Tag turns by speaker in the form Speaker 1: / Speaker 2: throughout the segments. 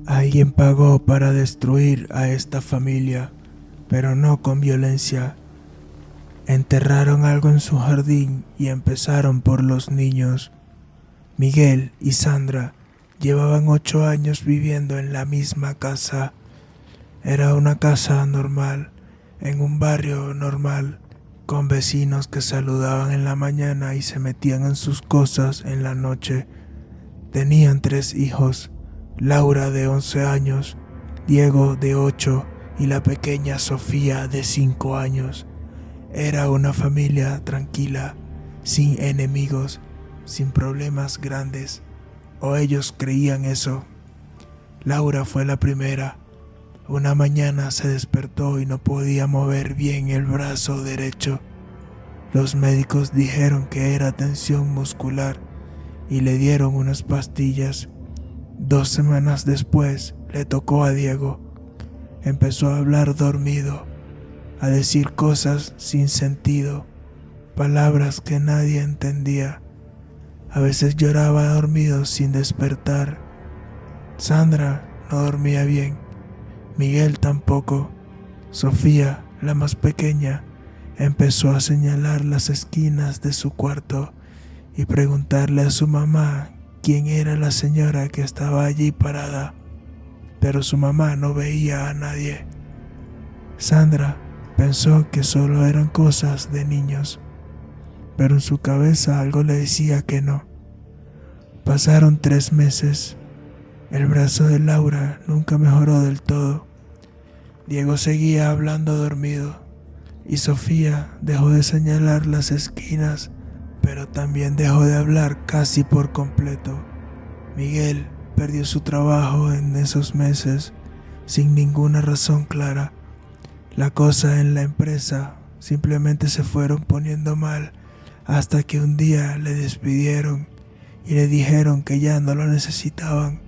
Speaker 1: Alguien pagó para destruir a esta familia, pero no con violencia. Enterraron algo en su jardín y empezaron por los niños. Miguel y Sandra llevaban 8 años viviendo en la misma casa. Era una casa normal, en un barrio normal, con vecinos que saludaban en la mañana y se metían en sus cosas en la noche. Tenían 3 hijos, Laura de 11 años, Diego de 8 y la pequeña Sofía de 5 años. Era una familia tranquila, sin enemigos, sin problemas grandes, o ellos creían eso. Laura fue la primera. Una mañana se despertó y no podía mover bien el brazo derecho. Los médicos dijeron que era tensión muscular y le dieron unas pastillas. 2 semanas después le tocó a Diego. Empezó a hablar dormido, a decir cosas sin sentido, palabras que nadie entendía. A veces lloraba dormido sin despertar. Sandra no dormía bien, Miguel tampoco. Sofía, la más pequeña, empezó a señalar las esquinas de su cuarto y preguntarle a su mamá quién era la señora que estaba allí parada, pero su mamá no veía a nadie. Sandra pensó que solo eran cosas de niños, pero en su cabeza algo le decía que no. Pasaron 3 meses. El brazo de Laura nunca mejoró del todo. Diego seguía hablando dormido y Sofía dejó de señalar las esquinas, pero también dejó de hablar casi por completo. Miguel perdió su trabajo en esos meses sin ninguna razón clara. La cosa en la empresa simplemente se fueron poniendo mal hasta que un día le despidieron y le dijeron que ya no lo necesitaban.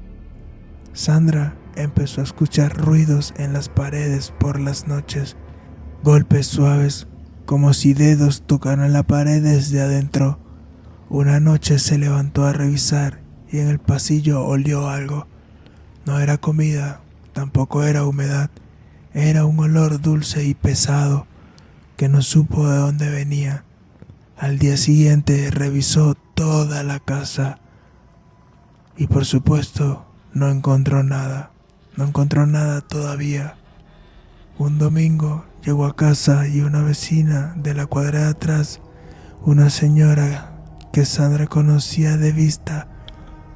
Speaker 1: Sandra empezó a escuchar ruidos en las paredes por las noches, golpes suaves como si dedos tocaran la pared desde adentro. Una noche se levantó a revisar y en el pasillo olió algo. No era comida, tampoco era humedad. Era un olor dulce y pesado que no supo de dónde venía. Al día siguiente revisó toda la casa y por supuesto no encontró nada. No encontró nada todavía. Un domingo llegó a casa y una vecina de la cuadra de atrás, una señora que Sandra conocía de vista,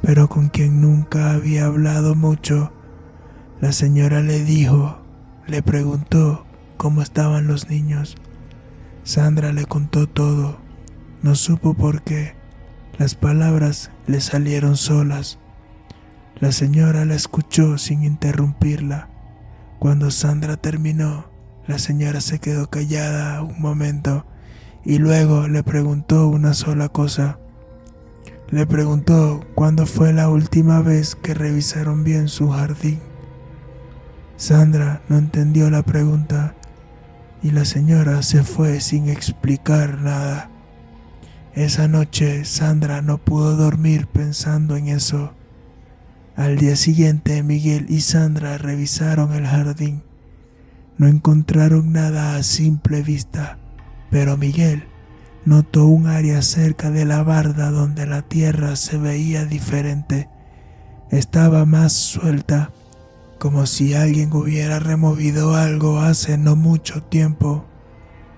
Speaker 1: pero con quien nunca había hablado mucho, la señora le preguntó cómo estaban los niños. Sandra le contó todo. No supo por qué. Las palabras le salieron solas. La señora la escuchó sin interrumpirla. Cuando Sandra terminó, la señora se quedó callada un momento y luego le preguntó una sola cosa. Le preguntó cuándo fue la última vez que revisaron bien su jardín. Sandra no entendió la pregunta y la señora se fue sin explicar nada. Esa noche Sandra no pudo dormir pensando en eso. Al día siguiente Miguel y Sandra revisaron el jardín. No encontraron nada a simple vista, pero Miguel notó un área cerca de la barda donde la tierra se veía diferente. Estaba más suelta, como si alguien hubiera removido algo hace no mucho tiempo.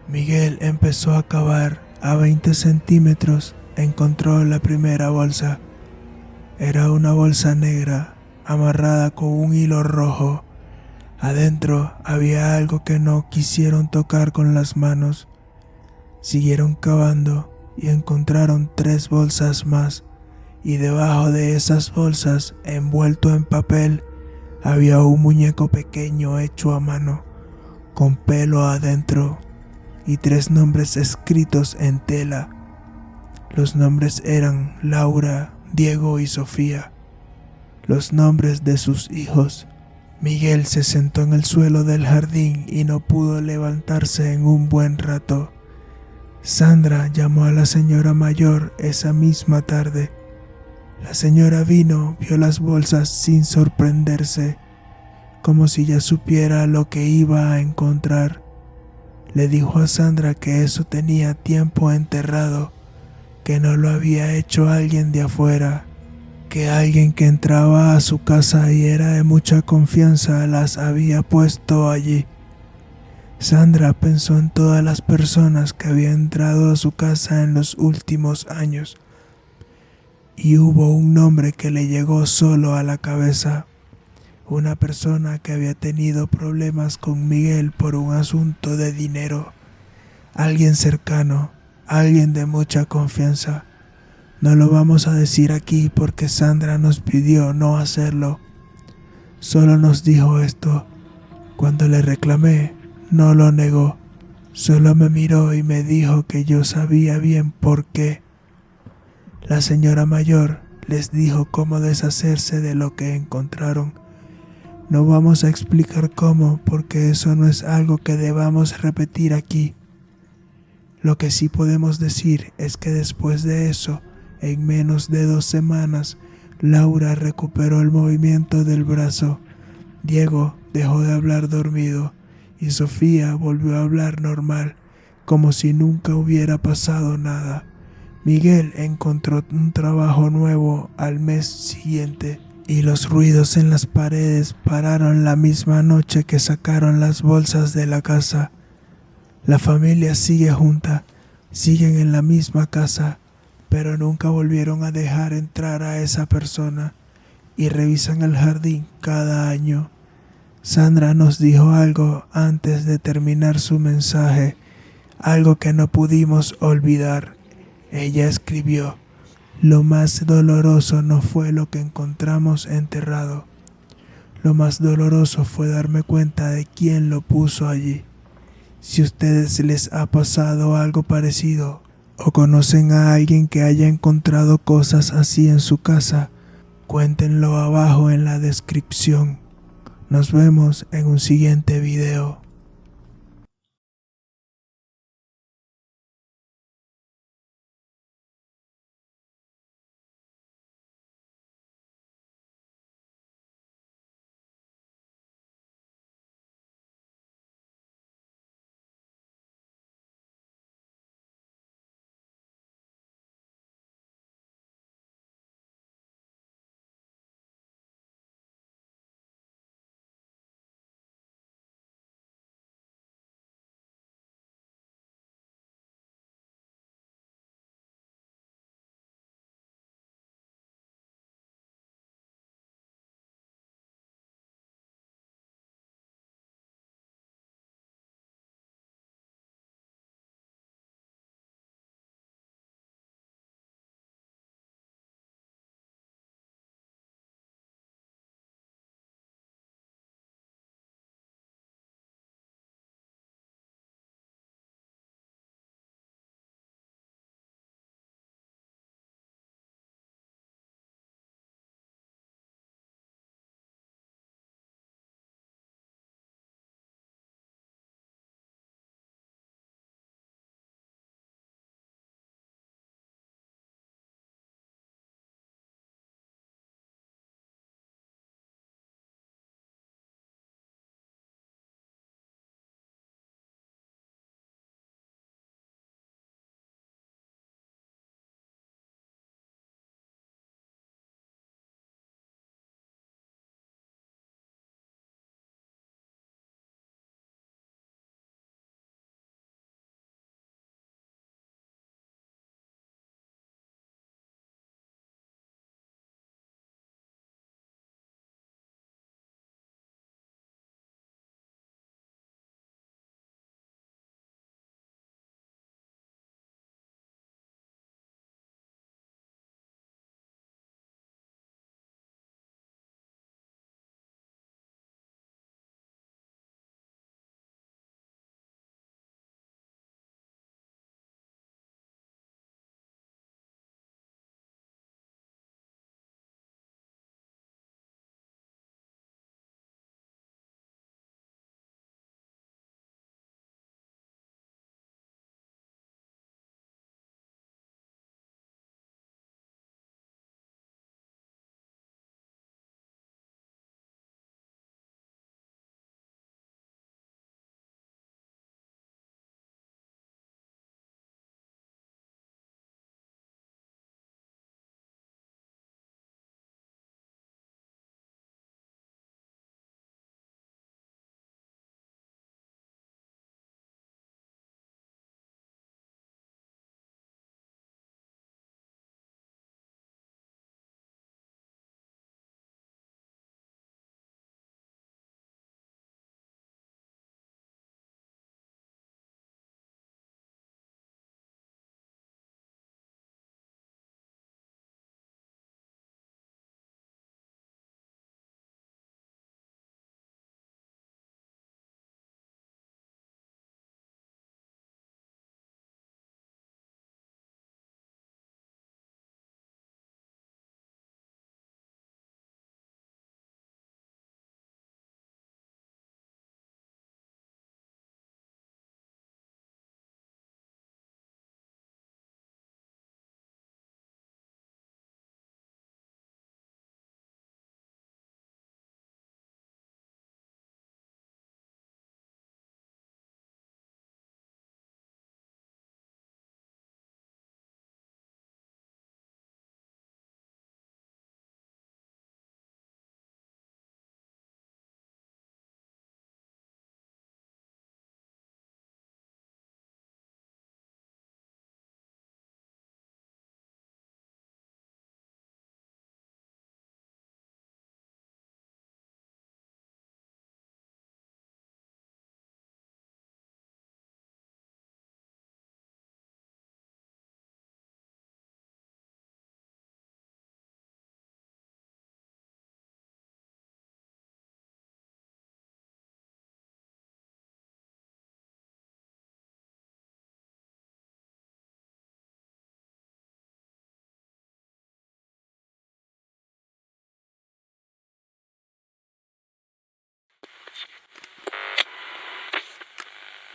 Speaker 1: Miguel empezó a cavar. A 20 centímetros encontró la primera bolsa. Era una bolsa negra amarrada con un hilo rojo. Adentro había algo que no quisieron tocar con las manos. Siguieron cavando y encontraron 3 bolsas más, y debajo de esas bolsas, envuelto en papel, había un muñeco pequeño hecho a mano, con pelo adentro, y 3 nombres escritos en tela. Los nombres eran Laura, Diego y Sofía, los nombres de sus hijos. Miguel se sentó en el suelo del jardín y no pudo levantarse en un buen rato. Sandra llamó a la señora mayor esa misma tarde. La señora vino, vio las bolsas sin sorprenderse, como si ya supiera lo que iba a encontrar. Le dijo a Sandra que eso tenía tiempo enterrado, que no lo había hecho alguien de afuera, que alguien que entraba a su casa y era de mucha confianza las había puesto allí. Sandra pensó en todas las personas que habían entrado a su casa en los últimos años, y hubo un nombre que le llegó solo a la cabeza. Una persona que había tenido problemas con Miguel por un asunto de dinero. Alguien cercano, alguien de mucha confianza. No lo vamos a decir aquí porque Sandra nos pidió no hacerlo. Solo nos dijo esto. Cuando le reclamé, no lo negó. Solo me miró y me dijo que yo sabía bien por qué. La señora mayor les dijo cómo deshacerse de lo que encontraron. No vamos a explicar cómo, porque eso no es algo que debamos repetir aquí. Lo que sí podemos decir es que después de eso, en menos de 2 semanas, Laura recuperó el movimiento del brazo. Diego dejó de hablar dormido y Sofía volvió a hablar normal, como si nunca hubiera pasado nada. Miguel encontró un trabajo nuevo al mes siguiente y los ruidos en las paredes pararon la misma noche que sacaron las bolsas de la casa. La familia sigue junta, siguen en la misma casa, pero nunca volvieron a dejar entrar a esa persona y revisan el jardín cada año. Sandra nos dijo algo antes de terminar su mensaje, algo que no pudimos olvidar. Ella escribió: lo más doloroso no fue lo que encontramos enterrado. Lo más doloroso fue darme cuenta de quién lo puso allí. Si a ustedes les ha pasado algo parecido o conocen a alguien que haya encontrado cosas así en su casa, cuéntenlo abajo en la descripción. Nos vemos en un siguiente video.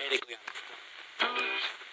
Speaker 2: genérico, digamos.